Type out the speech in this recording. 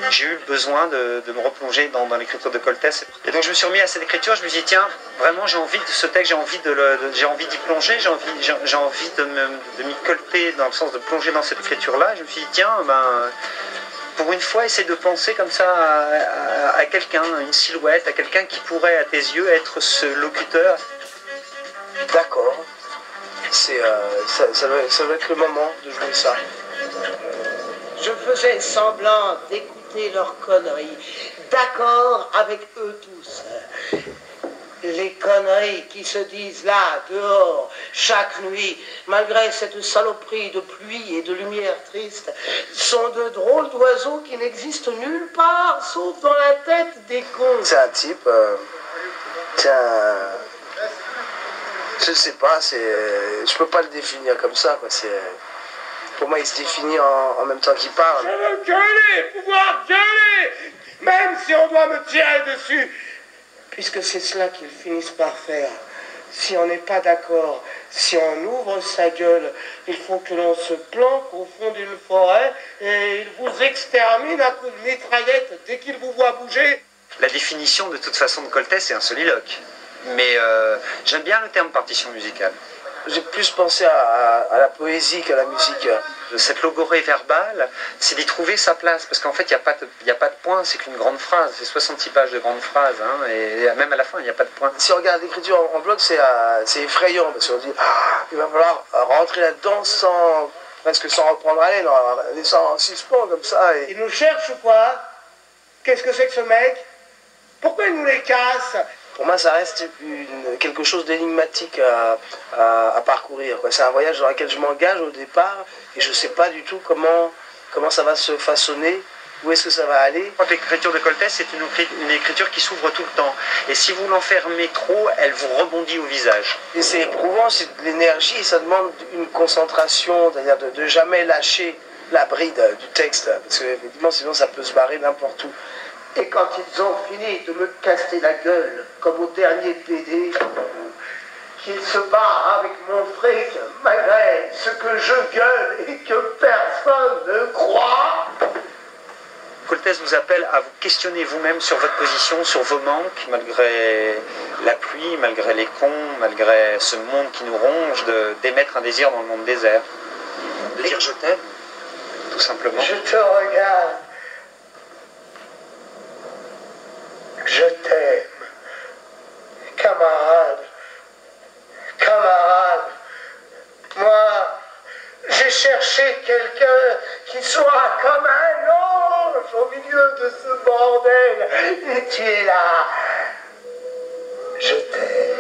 J'ai eu le besoin de me replonger dans l'écriture de Coltès. Et donc je me suis remis à cette écriture, je me suis dit tiens, vraiment j'ai envie de ce texte, j'ai envie d'y plonger, j'ai envie de m'y colter dans le sens de plonger dans cette écriture-là. Et je me suis dit tiens, pour une fois, essaie de penser comme ça à quelqu'un, une silhouette, à quelqu'un qui pourrait à tes yeux être ce locuteur. D'accord. Ça va être le moment de jouer ça. Je faisais semblant d'écouter leurs conneries, d'accord avec eux tous. Les conneries qui se disent là, dehors, chaque nuit, malgré cette saloperie de pluie et de lumière triste, sont de drôles d'oiseaux qui n'existent nulle part, sauf dans la tête des cons. C'est un type, je sais pas, je peux pas le définir comme ça, quoi. Pour moi, il se définit en même temps qu'il parle. Je veux gueuler, pouvoir gueuler, même si on doit me tirer dessus. Puisque c'est cela qu'ils finissent par faire. Si on n'est pas d'accord, si on ouvre sa gueule, il faut que l'on se planque au fond d'une forêt et ils vous exterminent à coups de mitraillette dès qu'ils vous voient bouger. La définition de toute façon de Coltès, c'est un soliloque. Mais j'aime bien le terme partition musicale. J'ai plus pensé à la poésie qu'à la musique. Cette logorée verbale, c'est d'y trouver sa place. Parce qu'en fait, il n'y a pas de point, c'est qu'une grande phrase. C'est 66 pages de grandes phrases. Hein, et même à la fin, il n'y a pas de point. Si on regarde l'écriture en bloc, c'est effrayant. Parce qu'on dit, il va falloir rentrer là-dedans presque sans reprendre haleine, en suspens comme ça. Il nous cherche ou quoi? Qu'est-ce que c'est que ce mec? Pourquoi il nous les casse? Pour moi, ça reste quelque chose d'énigmatique à parcourir. C'est un voyage dans lequel je m'engage au départ et je ne sais pas du tout comment ça va se façonner, où est-ce que ça va aller. L'écriture de Coltès, c'est une écriture qui s'ouvre tout le temps. Et si vous l'enfermez trop, elle vous rebondit au visage. Et c'est éprouvant, c'est de l'énergie, ça demande une concentration, c'est-à-dire de jamais lâcher la bride du texte. Parce que effectivement, sinon ça peut se barrer n'importe où. Et quand ils ont fini de me casser la gueule, comme au dernier PD, qu'il se bat avec mon fric, malgré ce que je gueule et que personne ne croit. Coltès vous appelle à vous questionner vous-même sur votre position, sur vos manques, malgré la pluie, malgré les cons, malgré ce monde qui nous ronge, d'émettre un désir dans le monde désert. De dire je t'aime, tout simplement. Je te regarde. Je t'aime, camarade, moi, j'ai cherché quelqu'un qui soit comme un ange au milieu de ce bordel, et tu es là, je t'aime.